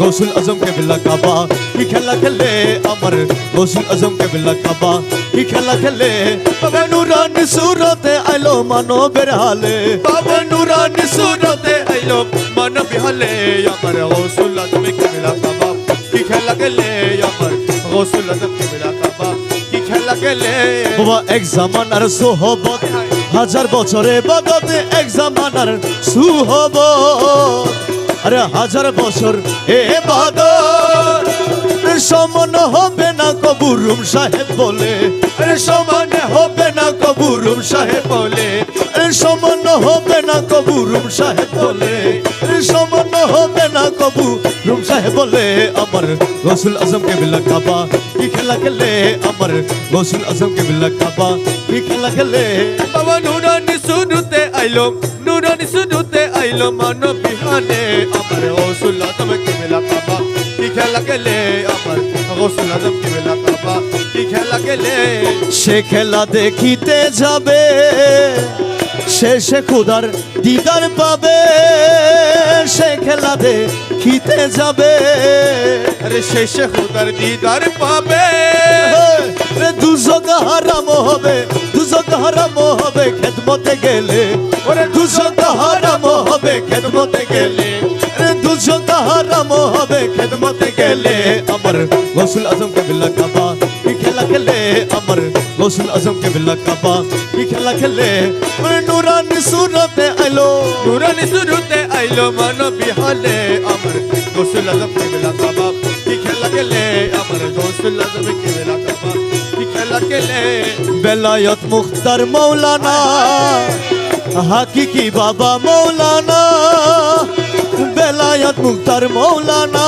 গৌসুল আজম কেবলা কাবা কি খেলা খেলে আমার গৌসুল আজম কেবলা কাবা কি খেলা খেলে বাবা নুরানি সুরতে আইলো মানবের হালে বাবা নুরানি সুরতে আইলো মানব হালে আমার গৌসুল আজম কেবলা কাবা কি খেলা খেলে আমার গৌসুল আজম কেবলা কাবা কি খেলা খেলে বাবা এক জামানার সোহবত হাজার বছরে বাদতে এক জামানার সুহবত আরে হাজার বছর এ বাদত সমান হবে না কবুরুম সাহেব বলে সমান হবে না কবুরুম সাহেব বলে সমান হবে না কবুরুম সাহেব বলে সমান হবে না কবুরুম সাহেব বলে আমার গৌসুল আজম কেবলা কাবা কি খেলা খেলে আমার গৌসুল আজম কেবলা কাবা কি খেলা খেলে বাবা নুরানি সুরতে আইলো নুরানি সুরতে আইলো মানব বিহানে আমার গৌসুল আজম কেবলা কাবা কি খেলা খেলে আমার গৌসুল আজম কেবলা কাবা কি খেলা খেলে সে খেলা দেখিতে যাবে শেষে খুদার দিদার পাবে সে খেলা দেখিতে যাবে আরে শেষে খুদার দিদার পাবে দুজক হারাম হবে দুজক হারাম হবে খেদমতে গেলে ওরে দুজক হারাম হবে খেদমতে গেলে দুজক হারাম হবে খেদমতে গেলে আমার গৌসুল আজম কেবলা কাবা কি খেলা খেলে আমার গৌসুল আজম কেবলা কাবা কি খেলা খেলে নুরানি সুরতে আইলো নুরানি সুরতে আইলো মানব বিহালে আমার গৌসুল আজম কেবলা কাবা কি খেলা খেলে আমার গৌসুল আজম কেবলা কাবা কি খেলা খেলে বেলায়ত মুখতার মৌলানা হাকিকি বাবা মৌলানা বেলায়ত মুখতার মৌলানা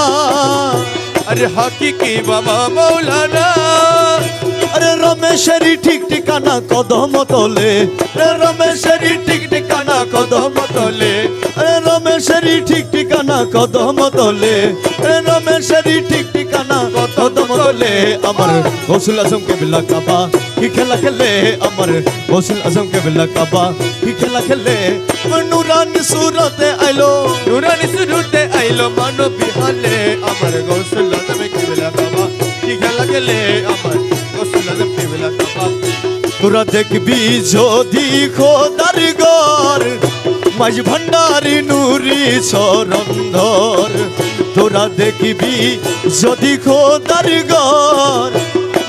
আরে হাকিকি বাবা মৌলানা আরে রমেশেরই ঠিক ঠিকানা কদম তোলে রমেশেরই ঠিক ঠিকানা কদম তোলে রমেশেরই ঠিক ঠিকানা কদম তোলে রমেশেরই ঠিক ঠিকানা কদম তোলে আমার গৌসুল আজম কেবলা কাবা কি খেলা খেলে আমার গৌসুল আজম কেবলা কাবা কি খেলা খেলে নুরানি সুরতে আইলো নুরানি সুরতে আইলো মানব বিহালে আমার গৌসুল আজম কেবলা কাবা কি খেলা খেলে আমার গৌসুল আজম কেবলা কাবা তোরা দেখবি যদি খোদার ঘর মাঝ ভান্ডারি নুরি চরণধর তোরা দেখবি যদি খোদার ঘর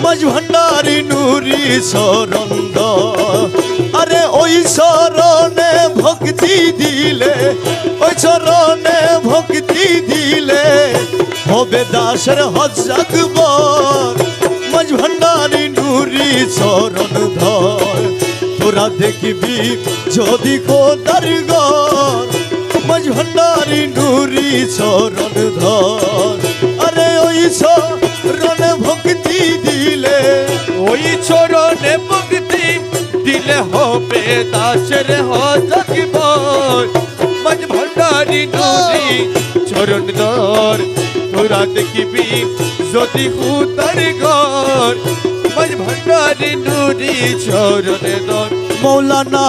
মাঝ ভান্ডারি নুরি চরণধর আরে ওই চরণে ভক্তি দিলে ওই চরণে ভক্তি দিলে হবে দাসের হজ আকবর মাঝ ভান্ডারি নুরি চরণ ধর তোরা দেখবি যদি খোদার ঘর মাঝ ভান্ডারি নুরি চরণ ধর আরে ওই চরণে ভক্তি দিলে ওই চরণে ভক্তি দিলে হবে দাসের হজ আকবর মাঝ ভান্ডারি নুরি চরণ ধর তোরা দেখবি যদি খুদার ঘর মাঝ ভান্ডারি নুরি চরণে ধর মৌলানা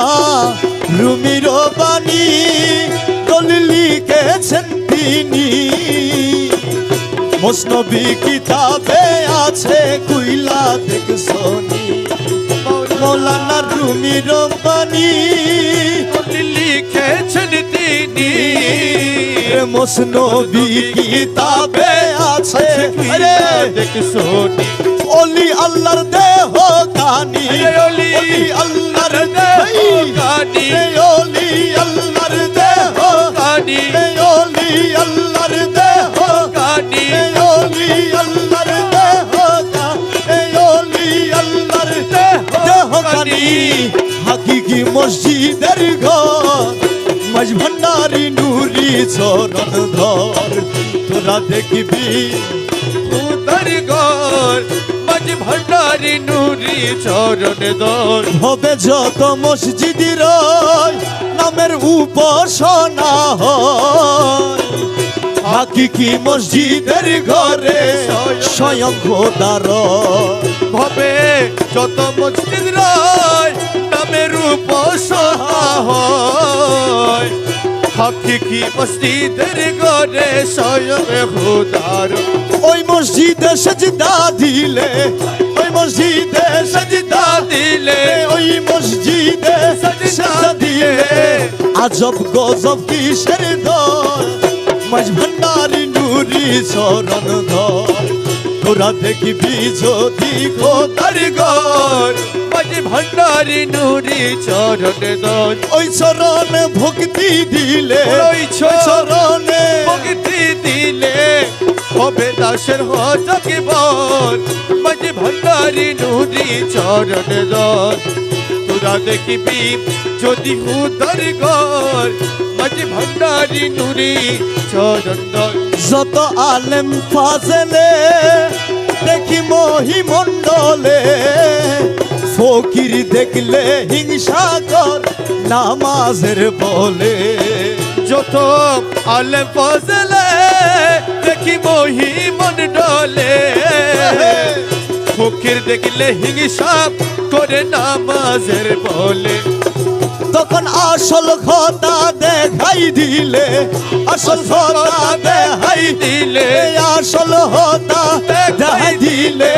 রুমির বাণী দলিল লিখেছেন তিনি মসনবী কিতাবে আছে কুইলা দেখছনি মৌলানা রুমির বাণী লিখেছেন তিনি মসনবী কিতাবে আছে আরে দেখছনি ওলি আল্লাহর দেহ কানি ওলি আল্লাহর দেহ দেহ কানি ওলি আল্লাহর দেহ কানি ওলি আল্লাহর দেহ কানি ওলি আল্লাহর দেহ ওলি আল্লাহর দেহ কানি হাকিকি মসজিদের ঘর মাঝ ভান্ডারি নুরি চরণ ধর তোরা দেখবি খুদার ঘর মাঝ ভান্ডারি নুরি চরণ ধর হবে যত মসজিদের নামের উপাসনা হয় হাকিকি মসজিদের ঘরে স্বয়ং খোদার হবে যত মসজিদ রয় নামের উপাসনা হয় হাকিকি মসজিদের ঘরে স্বয়ং খোদার ওই মসজিদে সেজদা দিলে, ওই মসজিদে সেজদা দিলে ওই মসজিদে সেজদা দিলে আজব গজব কিসের দল মাঝ ভান্ডারি নুরি চরণ ধর তোরা দেখবি যদি খোদার ঘর মাঝে ভান্ডারি নুরি চরণ দল ওই চরণে ভক্তি দিলে, ওই চরণে ভক্তি দিলে হবে দাসের হজকে বল মাঝে ভান্ডারি নুরি চরণ দল তোরা দেখবি যদি খোদার ঘর মাঝে ভান্ডারি নুরি চরণ দল যত আলেম ফাজেলে দেখি মহিমণ্ডলে ফকির দেখলে হিংসা কর নামাজের বলে যত আলেম ফজলে দেখি মহি মন্ডলে ফকির দেখলে হিংসা করে নামাজের বলে তখন আসল কথা দেখাই দিলে, আসল কথা দেখাই দিলে, আসল কথা দেখাই দিলে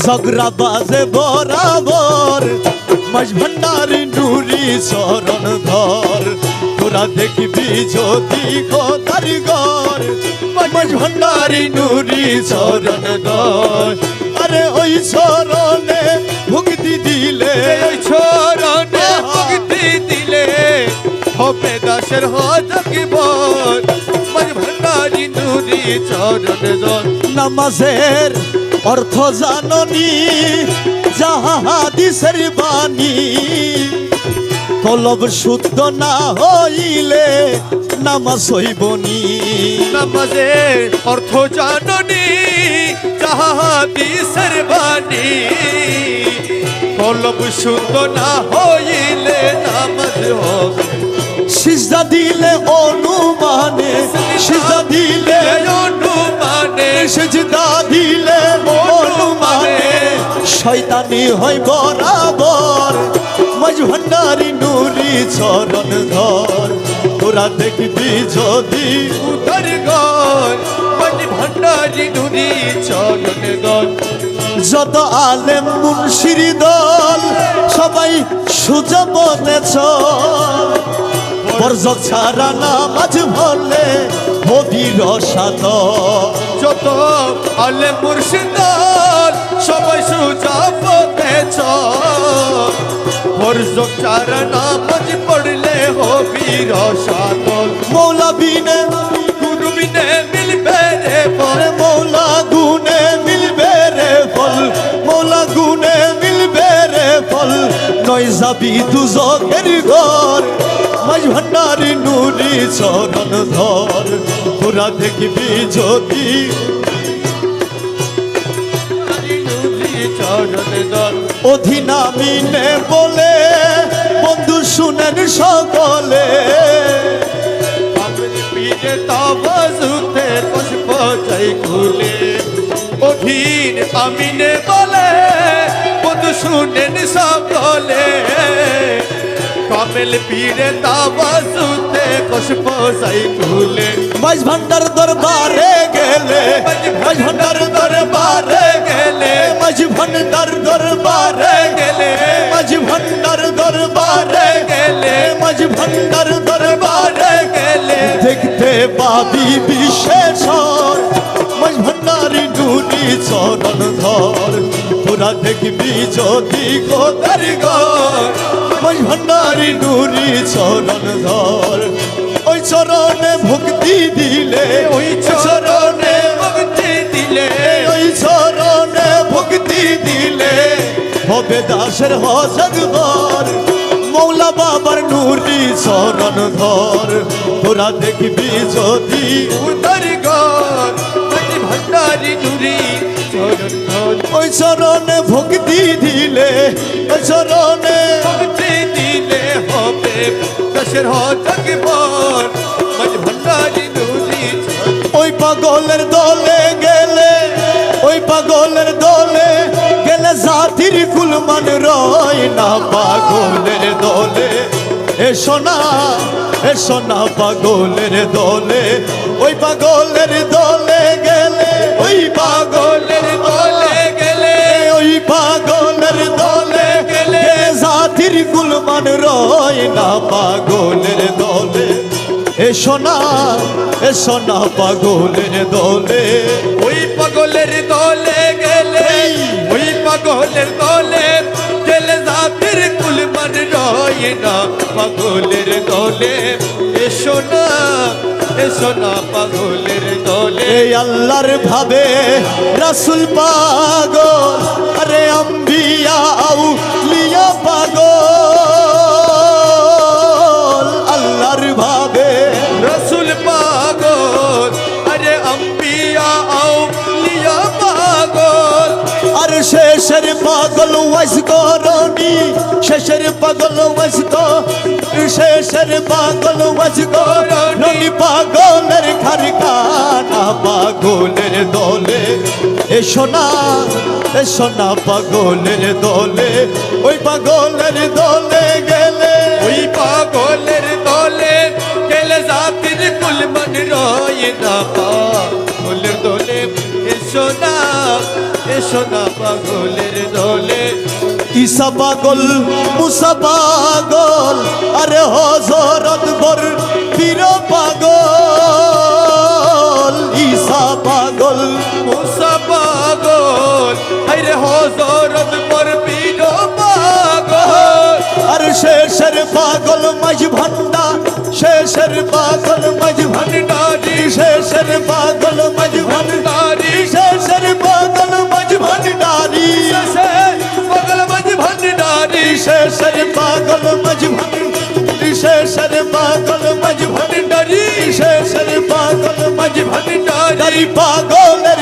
ঝগড়া বাজে বরাবর মাঝ ভান্ডারি নুরি চরণ ধর তোরা দেখবি যদি খোদার ঘর মাঝ ভান্ডারি নুরি চরণ ধর আরে ওই চরণে ভক্তি দিলে, ওই চরণে ভক্তি দিলে হবে দাসের হজকে বল মাঝ ভান্ডারি নুরি চরণ দল নামাজের অর্থ জাননি যাহা হাদিসের বাণী কলব শুদ্ধ না হইলে নামাজ হইবনি নামাজের অর্থ জাননি যাহা হাদিসের বাণী কলব শুদ্ধ না হইলে নামাজ হবে সিজদা দিলে অনুমানে, সিজদা দিলে অনুমানে সিজদা দিলে অনুমানে শয়তানি হয় বরাবর মাঝ ভান্ডারি নুরি চরণ ধর তোরা দেখবি যদি উদার গল মাঝে ভান্ডারি নুরি চরণ দল যত আলেম মুন্সির দল সবাই সুজা পথে চল বর্জক ছাড়া নামাজ ভরলে হবি রসাত যত আলে মুর্শিদ দল সবাই সুজা পথে চল বর্জক ছাড়া নামাজ পড়লে হবি রসাতল মৌলা বিনে গুরু বিনে মিলবে রে পর মৌলা গুনে মিলবে রে ফল, মৌলা গুনে মিলবে রে ফল নয় যাবি দুজকের ঘর মাঝ ভান্ডারি নুরি চরণ ধর তোরা দেখবি যদি চরণ দল অধিনামিনে বলে বন্ধু শুনেন সকলে কামেল পীরে তাওয়াজুতে পুষ্প চাই খুলে অধীন আমিনে বলে বন্ধু শুনেন সকলে কামেল পীরে তাওয়াজুতে পুষ্প চাই খুলে মাঝ ভান্ডার দরবারে গেলে, মাঝ ভান্ডার দরবারে গেলে মাঝ ভান্ডার দরবারে গেলে মাঝ ভান্ডার দরবারে গেলে মাঝ ভান্ডার দরবারে গেলে দেখতে পাবি বিশেষর মাঝ ভান্ডারি নুরি চরণ ধর তোরা দেখবি যদি খোদার ঘর মাঝ ভান্ডারি নুরি চরণ ধর ওই চরণে ভক্তি দিলে, ওই চরণে ভক্তি দিলে ওই চরণে ভক্তি দিলে হবে দাসের হজক ঘর মৌলা বাবার নুরি চরণ ধর তোরা দেখবি যদি উদার গল মাঝে ভান্ডারি নুরি চরণ ধল ওই চরণে ভক্তি দিলে, ওই চরণে ভক্তি দিলে হবে দাসের হজকে বল মাঝে ভান্ডারি নুরি চরণ ওই পাগলের দলে গেলে, ওই পাগলের দলে গেলে জাতির কুলমান রয় না পাগলের দলে এসো না পাগলের দলে ওই পাগলের দলে গেলে ওই পাগলের দলে গেলে ওই পাগলের দলে গেলে জাতির গুলমান রয় না পাগলের দলে এসো না পাগলের দলে ওই পাগলের দলে গেলে ওই পাগলের দলে গেলে জাতির কুলমান রয় না পাগলের দলে এসো না পাগলের দলে এই আল্লাহর ভাবে রাসূল পাগল আরে আম্বিয়া আউলিয়া পাগল আল্লাহর ভাবে রসুল পাগল আরে আম্বিয়া আউলিয়া পাগল আর শেষের পাগল ওয়াজ করনি শেষের পাগল ওয়াজ শেষের পাগল ওয়াজ করনি পাগলের খারখানা পাগলের দলে এসো না পাগলের দলে ওই পাগলের দলে গেলে ওই পাগলের দলে গেলে জাতির কুলমান রয় না পাগলের দলে এসো না পাগলের দলে ঈসা পাগল মুসা পাগল আরে হযরত বর পীর পাগল ঈসা পাগল মুসা পাগল আরে হযরত বর পীর পাগল আর শেষের পাগল মাঝ ভান্ডার শেষের পাগল মাঝ ভান্ডারি শেষের পাগল মাঝ ভান্ডারি শেষের পাগল মাঝ ভান্ডারি পাগল মাঝ ভান্ডারি শেষের পাগল মাঝ শেষের পাগল মাঝ ভান্ডারি শেষের পাগল মাঝ ভান্ডারি পাগলের